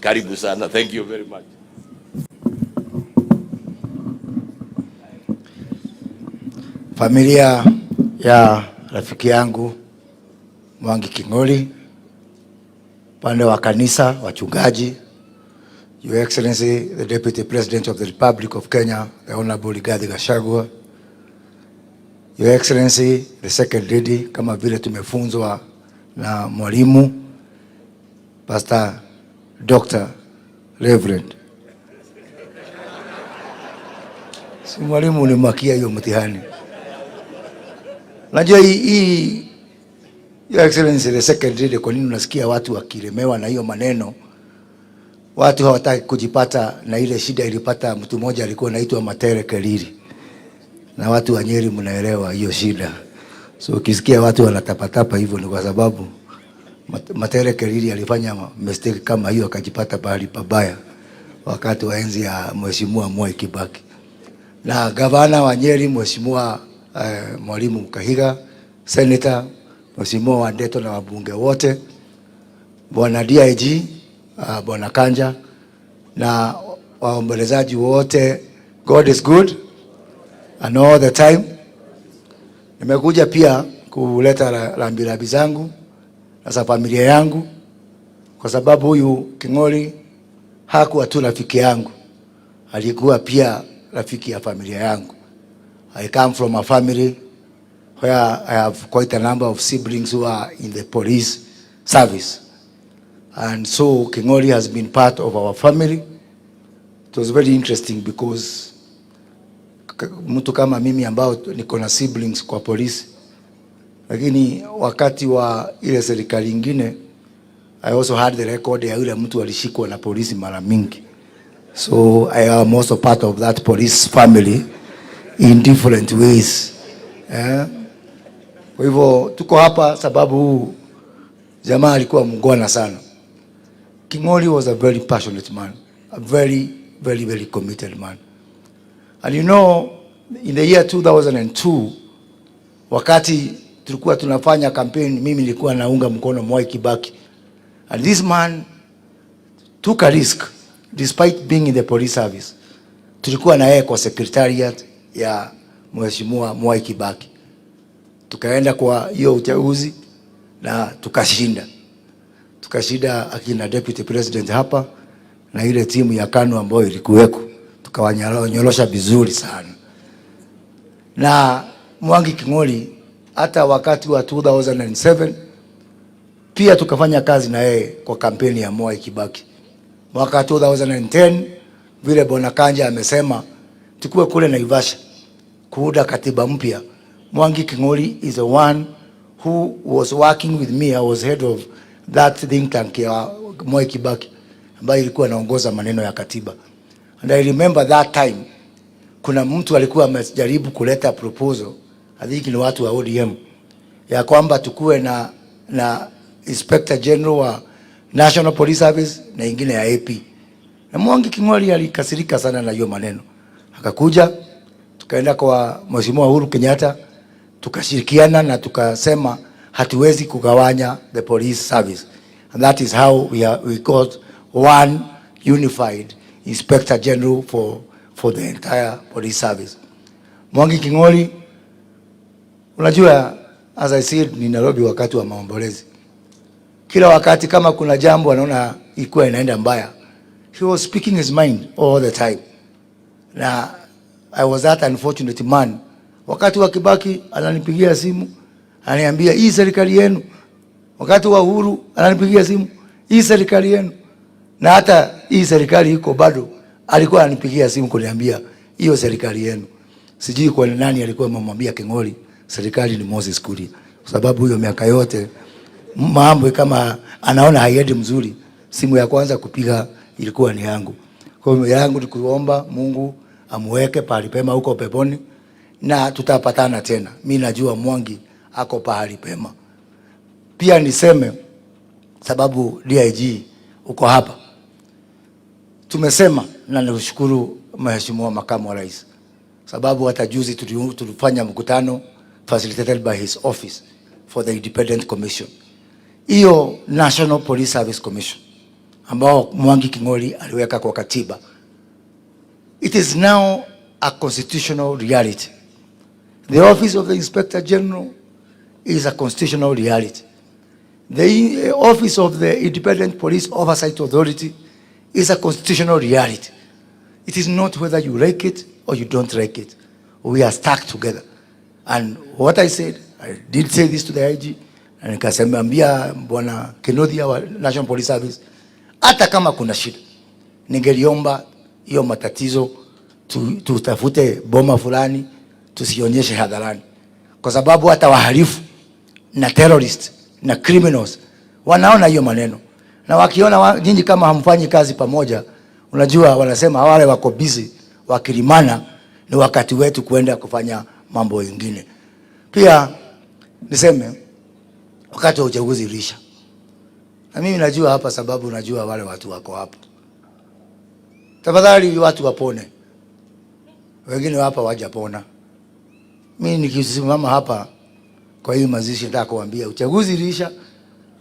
Karibu sana. Thank you very much. Familia ya rafiki yangu Mwangi King'ori, pande wa kanisa, wachungaji, Your Excellency the Deputy President of the Republic of Kenya, the Honorable Gachagua, Your Excellency the Second Lady, kama vile tumefunzwa na mwalimu Pastor Dr. Reverend. Si mwalimu ulimwakia hiyo mtihani. Najua hii Your Excellency the Second Lady, kwa nini unasikia watu wakilemewa na hiyo maneno? Watu hawataki kujipata na ile shida ilipata mtu mmoja alikuwa anaitwa Matere Keliri. Na watu wa Nyeri mnaelewa hiyo shida. So ukisikia watu wanatapatapa hivyo ni kwa sababu Matere Keliri alifanya mistake kama hiyo akajipata pahali pabaya wakati wa enzi ya Mheshimiwa Mwai Kibaki. Na gavana wa Nyeri Mheshimiwa Mwalimu Kahiga, Senator Mheshimiwa Wandeto na wabunge wote, Bwana DIG, Bwana Kanja na waombolezaji wote, God is good and all the time. Nimekuja pia kuleta rambirambi zangu na familia yangu, kwa sababu huyu King'ori hakuwa tu rafiki yangu, alikuwa pia rafiki ya familia yangu. I come from a family where I have quite a number of siblings who are in the police service. And so King'ori has been part of our family. It was very interesting because mtu kama mimi ambao niko na siblings kwa polisi, lakini wakati wa ile serikali nyingine I also had the record ya yule mtu alishikwa na polisi mara mingi. So I am also part of that police family in different ways. Kwa hivyo tuko hapa sababu jamaa alikuwa mngwana sana. King'ori was a very passionate man, a very, very, very committed man. And you know, in the year 2002, wakati tulikuwa tunafanya campaign, mimi nilikuwa naunga mkono Mwai Kibaki. And this man took a risk despite being in the police service. Tulikuwa na yeye kwa secretariat ya Mheshimiwa Mwai Kibaki. Tukaenda kwa hiyo uchaguzi na tukashinda. Tukashinda akina Deputy President hapa na ile timu ya KANU ambayo ilikuweko. Tukawanyorosha vizuri sana. Na Mwangi King'ori hata wakati wa 2007 pia tukafanya kazi na yeye kwa kampeni ya Mwai Kibaki. Mwaka 2010 vile Bwana Kanja amesema tukue kule Naivasha kuunda katiba mpya. Mwangi King'ori is the one who was working with me. I was head of that think tank ya Mwai Kibaki ambayo ilikuwa inaongoza maneno ya katiba. And I remember that time kuna mtu alikuwa amejaribu kuleta proposal, I think ni watu wa ODM, ya kwamba tukue na Inspector General wa National Police Service na ingine ya AP. Na Mwangi King'ori alikasirika sana na hiyo maneno. Akakuja tukaenda kwa Mheshimiwa Uhuru Kenyatta, tukashirikiana na tukasema hatuwezi kugawanya the police service. And that is how we got one unified Inspector General for the entire police service. Mwangi King'ori, unajua, as I said, ni Nairobi wakati wa maombolezi. Kila wakati kama kuna jambo anaona ilikuwa inaenda mbaya, he was speaking his mind all the time. Na I was that unfortunate man. Wakati wa Kibaki ananipigia simu, ananiambia hii serikali yenu. Wakati wa Uhuru ananipigia simu, hii serikali yenu. Na hata hii serikali iko bado alikuwa ananipigia simu kuniambia hiyo serikali yenu. Sijui kwa nani alikuwa amemwambia King'ori serikali ni Moses Kuria. Kwa sababu hiyo miaka yote mambo kama anaona haiendi mzuri, simu ya kwanza kupiga ilikuwa ni yangu. Kwa hiyo yangu ni kuomba Mungu amweke pahali pema huko peponi na tutapatana tena. Mimi najua Mwangi ako pahali pema. Pia niseme sababu DIG uko hapa. Tumesema na nashukuru Mheshimiwa Makamu wa Rais, sababu hata juzi tulifanya mkutano facilitated by his office for the Independent Commission. Hiyo National Police Service Commission ambao Mwangi King'ori aliweka kwa katiba. It is now a constitutional reality. The office of the Inspector General is a constitutional reality. The office of the Independent Police Oversight Authority is a constitutional reality. It is not whether you like it or you don't like it. We are stuck together. And what I said, I did say this to the IG, na nikasemambia Bwana Kenodia wa National Police Service, hata kama kuna shida, ningeliomba hiyo matatizo tutafute boma fulani, tusionyeshe hadharani. Kwa sababu hata wahalifu na terrorist na criminals wanaona hiyo maneno. Na wakiona nyinyi kama hamfanyi kazi pamoja, unajua wanasema wale wako busy wakilimana, ni wakati wetu kwenda kufanya mambo mengine. Pia niseme wakati wa uchaguzi ulisha. Na mimi najua hapa sababu najua wale watu wako hapa. Tafadhali watu wapone. Wengine hapa wajapona. Mimi nikisimama hapa kwa hii mazishi nataka kuambia uchaguzi ulisha,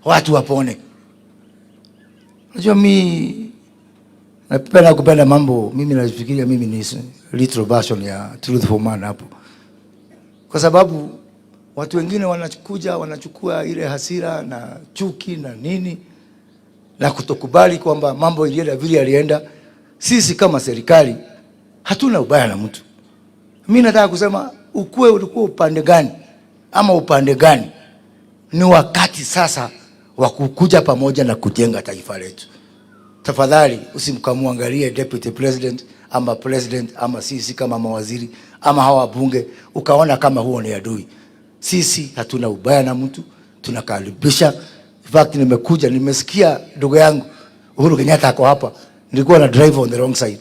watu wapone. Unajua mimi napenda kupenda mambo, mimi nafikiria mimi ni little version ya Truthful Man hapo. Kwa sababu watu wengine wanachukua ile hasira na chuki na nini na kutokubali kwamba mambo ilienda vile yalienda. Sisi kama serikali hatuna ubaya na mtu. Mimi nataka kusema ulikuwa upande gani ama upande gani, ni wakati sasa wa kukuja pamoja na kujenga taifa letu. Tafadhali usimkamwangalie deputy president ama president ama sisi kama mawaziri ama hawa bunge ukaona kama huo ni adui. Sisi hatuna ubaya na mtu, tunakaribisha. In fact nimesikia ndugu yangu Uhuru Kenyatta ako hapa, nilikuwa na drive on the wrong side.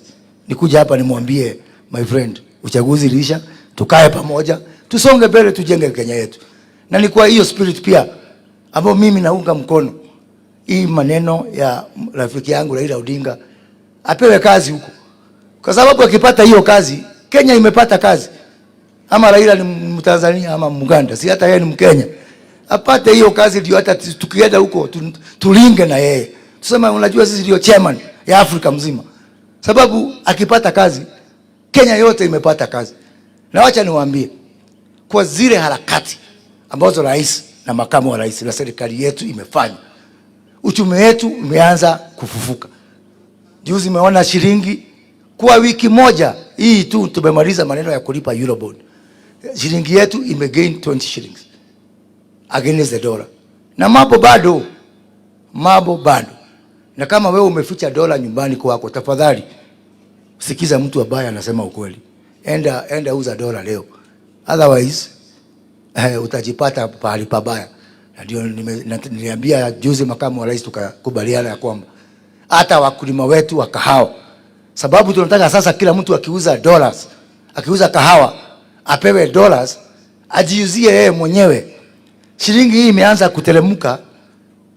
Nikuja hapa nimwambie my friend, uchaguzi ulisha, tukae pamoja, tusonge mbele, tujenge Kenya yetu. Na ni kwa hiyo spirit pia ambao mimi naunga mkono hii maneno ya rafiki yangu Raila Odinga apewe kazi huko. Kwa sababu akipata hiyo kazi, Kenya imepata kazi. Ama Raila ni Mtanzania ama Muganda, si hata yeye ni Mkenya. Apate hiyo kazi ndio hata tukienda huko tulinge na yeye. Tuseme unajua sisi ndio chairman ya Afrika mzima. Sababu akipata kazi, Kenya yote imepata kazi. Na wacha niwaambie, kwa zile harakati ambazo rais na makamu wa rais na serikali yetu imefanya, uchumi wetu umeanza kufufuka. Juzi umeona shilingi kwa wiki moja hii tu tumemaliza maneno ya kulipa Eurobond. Shilingi yetu imegain 20 shillings against the dollar. Na mambo bado. Na kama wewe umeficha dola nyumbani kwako, tafadhali sikiza mtu ambaye anasema ukweli. Enda uza dola leo. Otherwise utajipata pahali pabaya. Na ndio niliambia juzi makamu wa rais tukakubaliana ya kwamba hata wakulima wetu wa kahawa, sababu tunataka sasa kila mtu akiuza dollars, akiuza kahawa apewe dollars, ajiuzie yeye mwenyewe. Shilingi hii imeanza kuteremka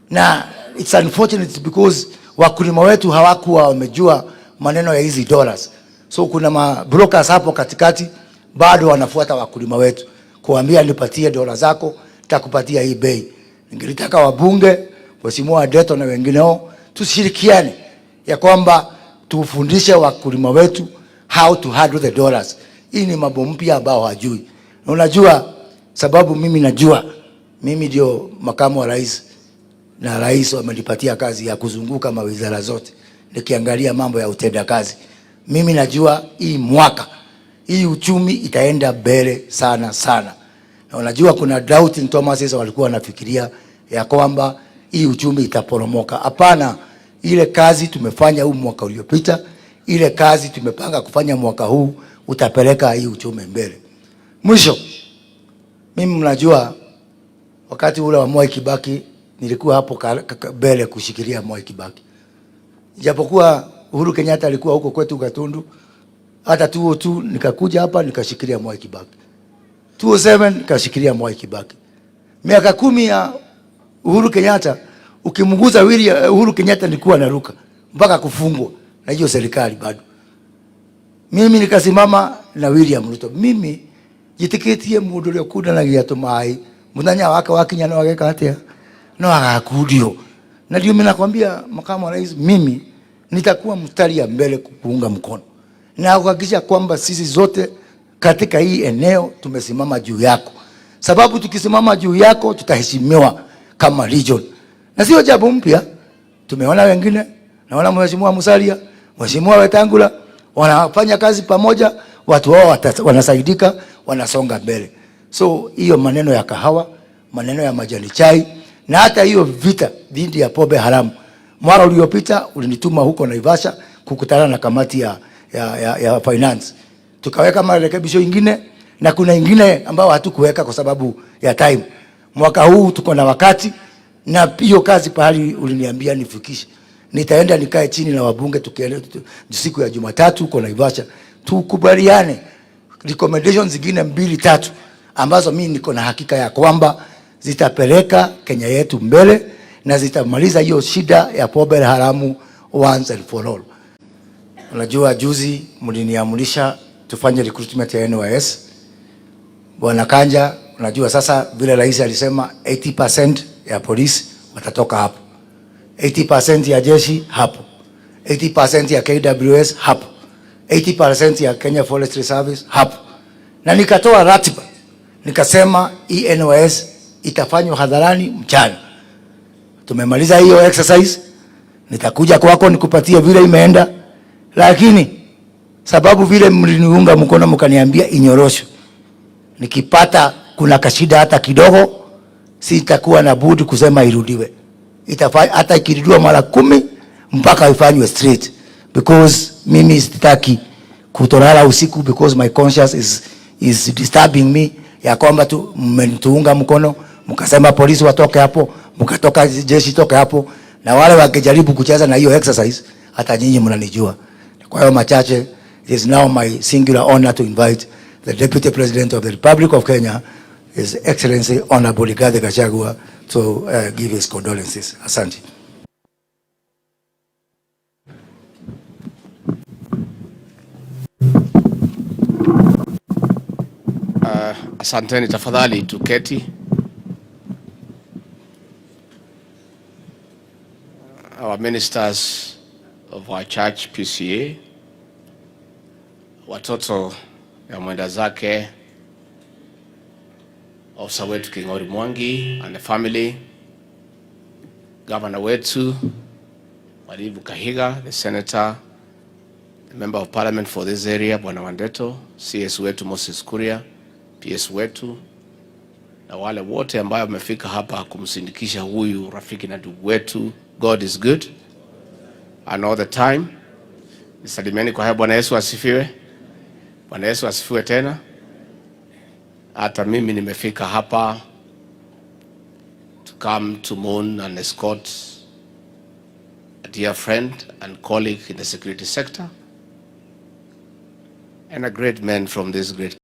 na it's unfortunate because wakulima wetu hawakuwa wamejua maneno ya hizi dollars. So kuna brokers hapo katikati bado wanafuata wakulima wetu kuambia nipatie dola zako, nitakupatia hii bei. Ningelitaka wabunge, Mheshimiwa Tetu na wengineo tushirikiane ya kwamba tufundishe wakulima wetu how to handle the dollars. Hii ni mambo mpya ambao hajui. Na unajua sababu mimi najua, mimi ndio makamu wa rais na rais amenipatia kazi ya kuzunguka mawizara zote nikiangalia mambo ya utenda kazi. Mimi najua hii mwaka hii uchumi itaenda mbele sana sana. Na unajua kuna doubting Thomas walikuwa wanafikiria ya kwamba hii uchumi itaporomoka. Hapana, ile kazi tumefanya huu mwaka uliopita, ile kazi tumepanga kufanya mwaka huu utapeleka hii uchumi mbele. Mwisho, mimi mnajua wakati ule wa Mwai Kibaki nilikuwa hapo mbele kushikilia Mwai Kibaki. Japokuwa Uhuru Kenyatta alikuwa huko kwetu Gatundu, hata 2002 nikakuja hapa nikashikilia Mwai Kibaki. 2007 nikashikilia Mwai Kibaki. Miaka 10 ya Uhuru Kenyatta, ukimguza Uhuru Kenyatta nilikuwa naruka mpaka kufungwa na hiyo serikali bado. Mimi nikasimama na William Ruto. Mimi jitiketie mundu ule kuda na giatu mai muthanya wake wakinya no ageka atia no agakudio Na ndio mimi nakwambia makamu wa rais, mimi nitakuwa mstari ya mbele kuunga mkono na kuhakikisha kwamba sisi zote katika hii eneo tumesimama juu yako, sababu tukisimama juu yako tutaheshimiwa kama region. Na sio jambo mpya, tumeona wengine, naona mheshimiwa Musalia, mheshimiwa Wetangula wanafanya kazi pamoja, watu wao wanasaidika, wanasonga mbele. So hiyo maneno ya kahawa, maneno ya majani chai, na hata hiyo vita dhidi ya pombe haramu, mwaka uliopita ulinituma huko Naivasha kukutana na kamati ya finance, tukaweka marekebisho ingine na kuna ingine ambao hatukuweka kwa sababu ya time. Mwaka huu tuko na wakati, na hiyo kazi pahali uliniambia nifikishe, nitaenda nikae chini na wabunge tukienda siku ya Jumatatu huko Naivasha, tukubaliane recommendations zingine 2-3 ambazo mimi niko na hakika ya kwamba zitapeleka Kenya yetu mbele na zitamaliza hiyo shida ya pombe haramu once and for all. Unajua juzi mliniamulisha tufanye recruitment ya NYS. Bwana Kanja, unajua sasa vile rais alisema 80% ya polisi watatoka hapo, 80% ya jeshi hapo, 80% ya KWS hapo, 80% ya Kenya Forestry Service hapo. Na nikatoa ratiba, nikasema hii NYS itafanywa hadharani mchana. Tumemaliza hiyo exercise, nitakuja kwako nikupatie vile imeenda, lakini sababu vile mliniunga mkono mkaniambia inyorosho, nikipata kuna kashida hata kidogo, sitakuwa na budi kusema irudiwe. Hata ikirudiwa mara 10 mpaka ifanywe straight, because mimi sitaki kutolala usiku, because my conscience is disturbing me, ya kwamba tu mmenituunga mkono mkasema polisi watoke hapo, mkatoka jeshi toke hapo, na wale wakijaribu kucheza na hiyo exercise hata nyinyi mnanijua. Kwa hiyo machache, it is now my singular honor to invite the Deputy President of the Republic of Kenya, His Excellency Honorable Gachagua, to give his condolences. Asante. Asanteni, tafadhali tuketi. Our ministers of our church PCA, watoto ya mwenda zake, ofisa wetu King'ori Mwangi and the family, governor wetu Maribu Kahiga, the senator, the member of parliament for this area Bwana Wandeto, CS wetu Moses Kuria, PS wetu, na wale wote ambao wamefika hapa kumsindikisha huyu rafiki na ndugu wetu. God is good and all the time. Nisalimieni kwa haya. Bwana Yesu asifiwe. Bwana Yesu asifiwe tena. Hata mimi nimefika hapa to come to mourn and escort a dear friend and colleague in the security sector and a great man from this great